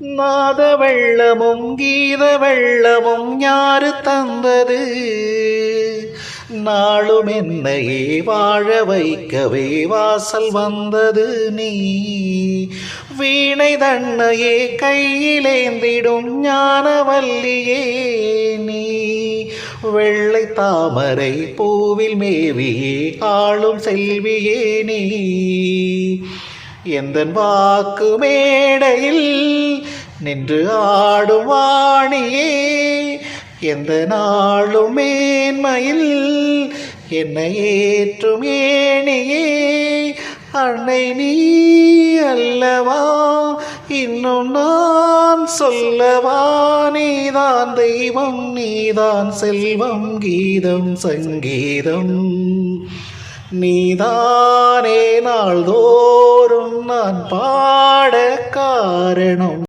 நாத வெள்ளமும் கீத வெள்ளமும் யாரு தந்தது? நாளும் என்னையே வாழ வைக்கவே வாசல் வந்தது நீ. வீணை தன்னையே கையிலேந்திடும் ஞானவல்லியே நீ. வெள்ளை தாமரை பூவில் மேவியே ஆளும் செல்வியே நீ. எந்தன் வாக்கு மேடையில் நின்று ஆடும் வாணியே, எந்த நாளும் மேன்மையில் என்னை ஏற்றும் ஏணியே. அன்னை நீ அல்லவா, இன்னும் நான் சொல்லவா? நீதான் தெய்வம், நீதான் செல்வம், கீதம் சங்கீதம் நீதானே நாள்தோறும் நான் பாட காரணம்.